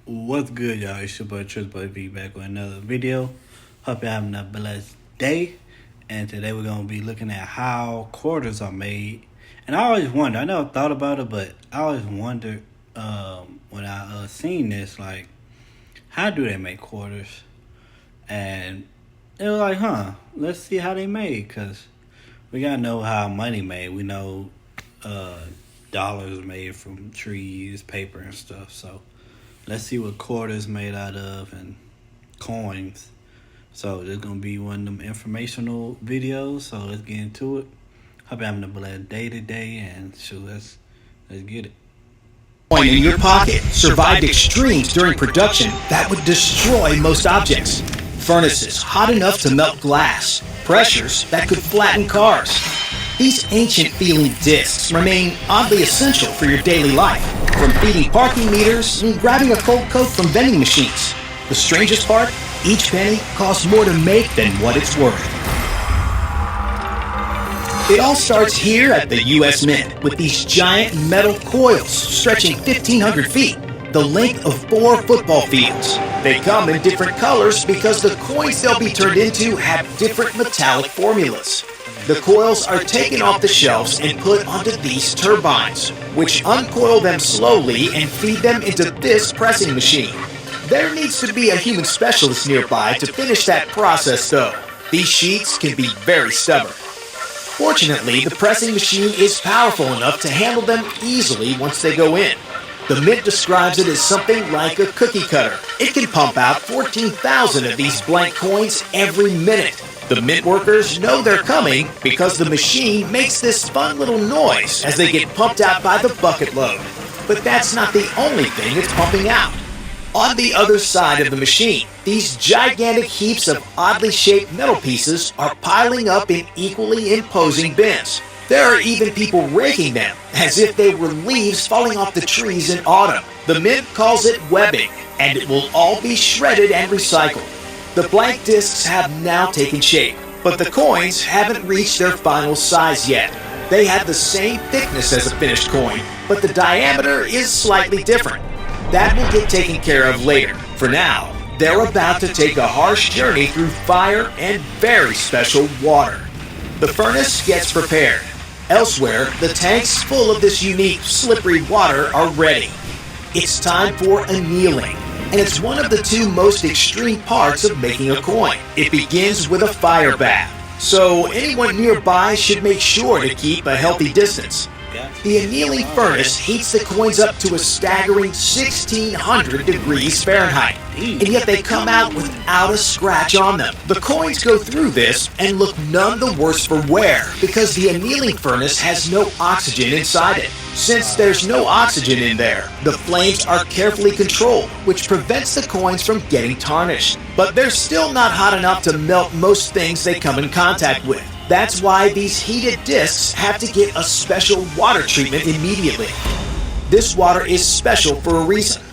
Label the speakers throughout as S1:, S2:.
S1: What's good, y'all? It's your boy Trisboy V back with another video. Hope you're having a blessed day. And today we're gonna be looking at how quarters are made. And I always wonder. I never thought about it, but I always wondered when I seen this, like, how do they make quarters? And it was like, let's see how they made, cause we gotta know how money made. We know uh, dollars made from trees, paper, and stuff. So let's see what quarters made out of and coins. So this gonna be one of them informational videos. So let's get into it. Hope you're having a blessed day today, and shoot, let's get it.
S2: Coin in your pocket survived extremes during production that would destroy most objects. Furnaces hot enough to melt glass, pressures that could flatten cars. These ancient-feeling discs remain oddly essential for your daily life, from feeding parking meters and grabbing a cold Coke from vending machines. The strangest part? Each penny costs more to make than what it's worth. It all starts here at the U.S. Mint with these giant metal coils stretching 1,500 feet, the length of 4 football fields. They come in different colors because the coins they'll be turned into have different metallic formulas. The coils are taken off the shelves and put onto these turbines, which uncoil them slowly and feed them into this pressing machine. There needs to be a human specialist nearby to finish that process though. These sheets can be very stubborn. Fortunately, the pressing machine is powerful enough to handle them easily once they go in. The Mint describes it as something like a cookie cutter. It can pump out 14,000 of these blank coins every minute. The Mint workers know they're coming because the machine makes this fun little noise as they get pumped out by the bucket load. But that's not the only thing it's pumping out. On the other side of the machine, these gigantic heaps of oddly shaped metal pieces are piling up in equally imposing bins. There are even people raking them, as if they were leaves falling off the trees in autumn. The Mint calls it webbing, and it will all be shredded and recycled. The blank discs have now taken shape, but the coins haven't reached their final size yet. They have the same thickness as a finished coin, but the diameter is slightly different. That will get taken care of later. For now, they're about to take a harsh journey through fire and very special water. The furnace gets prepared. Elsewhere, the tanks full of this unique, slippery water are ready. It's time for annealing, and it's one of the 2 most extreme parts of making a coin. It begins with a fire bath, so anyone nearby should make sure to keep a healthy distance. The annealing furnace heats the coins up to a staggering 1,600 degrees Fahrenheit, and yet they come out without a scratch on them. The coins go through this and look none the worse for wear because the annealing furnace has no oxygen inside it. Since there's no oxygen in there, the flames are carefully controlled, which prevents the coins from getting tarnished. But they're still not hot enough to melt most things they come in contact with. That's why these heated discs have to get a special water treatment immediately. This water is special for a reason.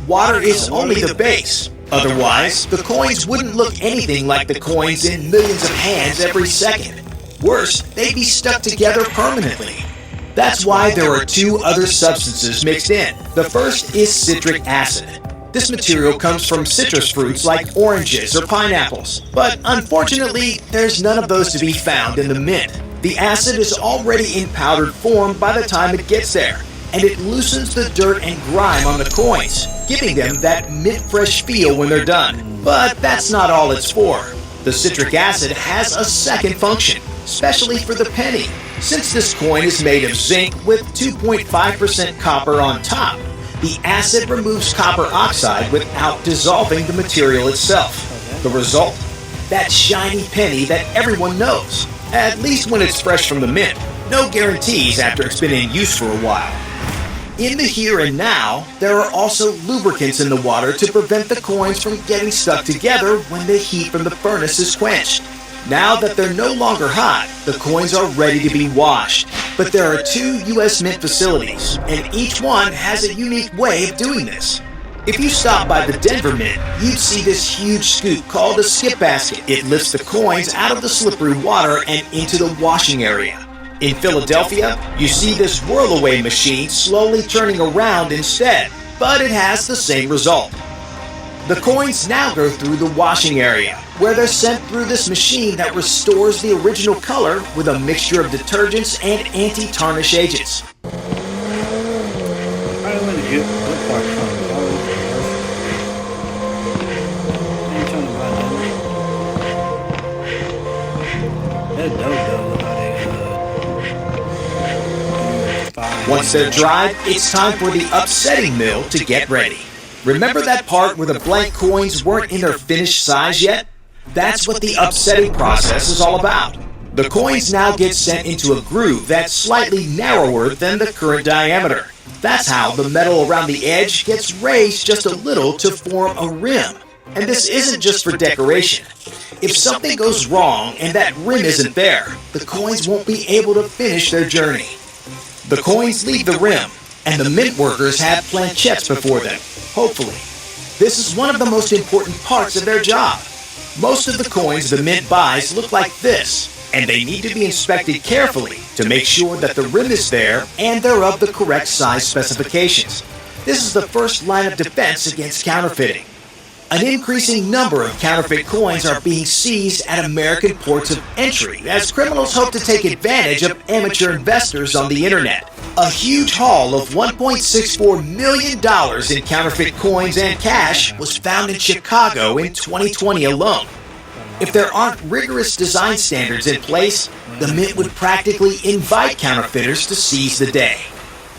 S2: Water is only the base. Otherwise, the coins wouldn't look anything like the coins in millions of hands every second. Worse, they'd be stuck together permanently. That's why there are 2 other substances mixed in. The first is citric acid. This material comes from citrus fruits like oranges or pineapples, but unfortunately, there's none of those to be found in the Mint. The acid is already in powdered form by the time it gets there, and it loosens the dirt and grime on the coins, giving them that mint-fresh feel when they're done. But that's not all it's for. The citric acid has a second function, especially for the penny. Since this coin is made of zinc with 2.5% copper on top, the acid removes copper oxide without dissolving the material itself. The result? That shiny penny that everyone knows, at least when it's fresh from the Mint. No guarantees after it's been in use for a while. In the here and now, there are also lubricants in the water to prevent the coins from getting stuck together when the heat from the furnace is quenched. Now that they're no longer hot, the coins are ready to be washed. But there are 2 U.S. Mint facilities, and each one has a unique way of doing this. If you stop by the Denver Mint, you'd see this huge scoop called a skip basket. It lifts the coins out of the slippery water and into the washing area. In Philadelphia, you see this whirl-away machine slowly turning around instead, but it has the same result. The coins now go through the washing area, where they're sent through this machine that restores the original color with a mixture of detergents and anti-tarnish agents.
S1: I want to get good part from That's dope though, how they
S2: Once they're dried, it's time for the upsetting mill to get ready. Remember that part where the blank coins weren't in their finished size yet? That's what the upsetting process is all about. The coins now get sent into a groove that's slightly narrower than the current diameter. That's how the metal around the edge gets raised just a little to form a rim. And this isn't just for decoration. If something goes wrong and that rim isn't there, the coins won't be able to finish their journey. The coins leave the rim, and the mint workers have planchettes before them, hopefully. This is one of the most important parts of their job. Most of the coins the mint buys look like this, and they need to be inspected carefully to make sure that the rim is there and they're of the correct size specifications. This is the first line of defense against counterfeiting. An increasing number of counterfeit coins are being seized at American ports of entry as criminals hope to take advantage of amateur investors on the internet. A huge haul of $1.64 million in counterfeit coins and cash was found in Chicago in 2020 alone. If there aren't rigorous design standards in place, the mint would practically invite counterfeiters to seize the day.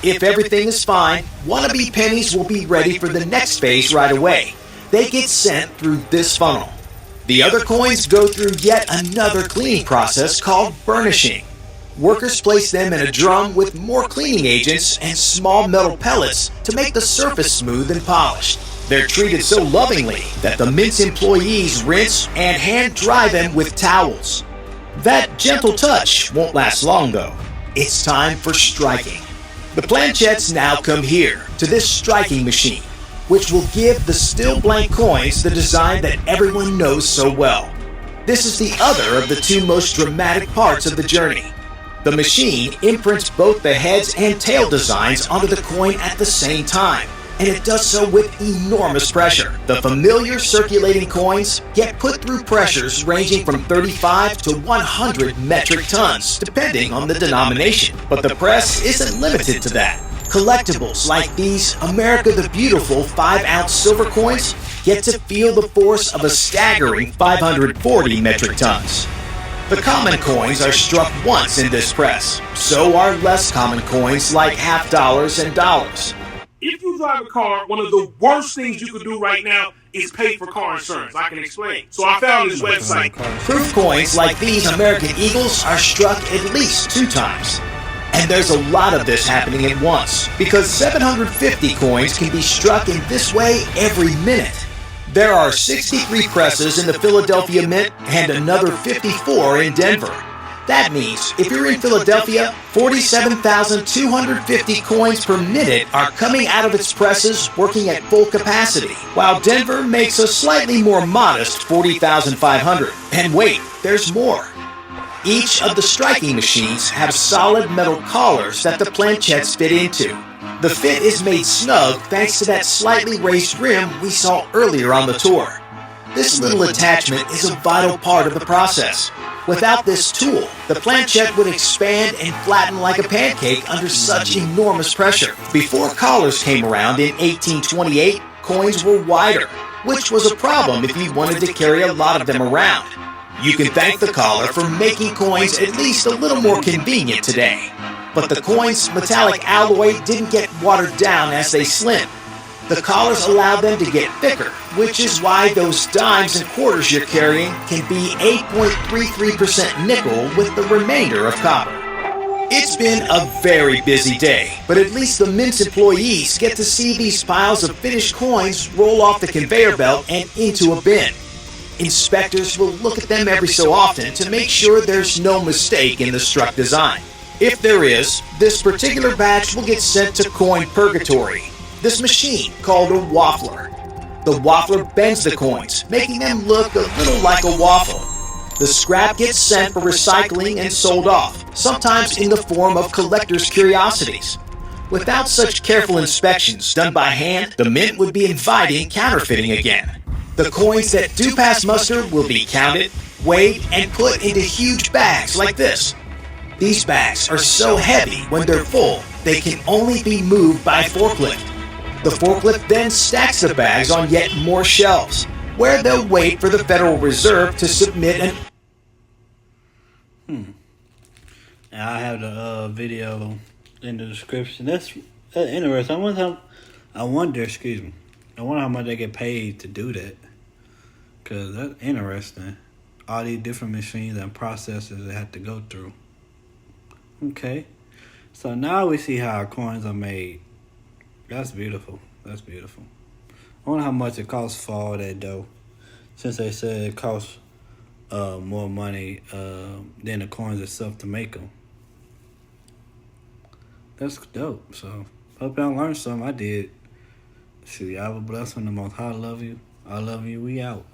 S2: If everything is fine, wannabe pennies will be ready for the next phase right away. They get sent through this funnel. The other coins go through yet another cleaning process called burnishing. Workers place them in a drum with more cleaning agents and small metal pellets to make the surface smooth and polished. They're treated so lovingly that the mint's employees rinse and hand dry them with towels. That gentle touch won't last long though. It's time for striking. The planchettes now come here to this striking machine, which will give the still blank coins the design that everyone knows so well. This is the other of the two most dramatic parts of the journey. The machine imprints both the heads and tail designs onto the coin at the same time, and it does so with enormous pressure. The familiar circulating coins get put through pressures ranging from 35 to 100 metric tons, depending on the denomination. But the press isn't limited to that. Collectibles like these America the Beautiful 5-ounce silver coins get to feel the force of a staggering 540 metric tons. The common coins are struck once in this press. So are less common coins like half dollars and dollars.
S3: If you drive a car, one of the worst things you could do right now is pay for car insurance. I can explain. So I found this website.
S2: Proof coins like these American Eagles are struck at least 2 times. And there's a lot of this happening at once, because 750 coins can be struck in this way every minute. There are 63 presses in the Philadelphia Mint and another 54 in Denver. That means if you're in Philadelphia, 47,250 coins per minute are coming out of its presses working at full capacity, while Denver makes a slightly more modest 40,500. And wait, there's more. Each of the striking machines have solid metal collars that the planchettes fit into. The fit is made snug thanks to that slightly raised rim we saw earlier on the tour. This little attachment is a vital part of the process. Without this tool, the planchette would expand and flatten like a pancake under such enormous pressure. Before collars came around in 1828, coins were wider, which was a problem if you wanted to carry a lot of them around. You can thank the collar for making coins at least a little more convenient today. But the coin's metallic alloy didn't get watered down as they slimmed. The collars allowed them to get thicker, which is why those dimes and quarters you're carrying can be 8.33% nickel with the remainder of copper. It's been a very busy day, but at least the Mint's employees get to see these piles of finished coins roll off the conveyor belt and into a bin. Inspectors will look at them every so often to make sure there's no mistake in the struck design. If there is, this particular batch will get sent to Coin Purgatory, this machine called a waffler. The waffler bends the coins, making them look a little like a waffle. The scrap gets sent for recycling and sold off, sometimes in the form of collector's curiosities. Without such careful inspections done by hand, the mint would be inviting counterfeiting again. The coins that do pass muster will be counted, weighed, and put into huge bags like this. These bags are so heavy when they're full, they can only be moved by forklift. The forklift then stacks the bags on yet more shelves, where they'll wait for the Federal Reserve to submit an...
S1: And I have the video in the description. That's interesting. I wonder how much they get paid to do that. Because that's interesting. All these different machines and processes they have to go through. Okay. So now we see how our coins are made. That's beautiful. That's beautiful. I wonder how much it costs for all that dough. Since they said it costs more money than the coins itself to make them. That's dope. So, hope y'all learned something. I did. Shoot, y'all have a blessing. The Most High love you. I love you. We out.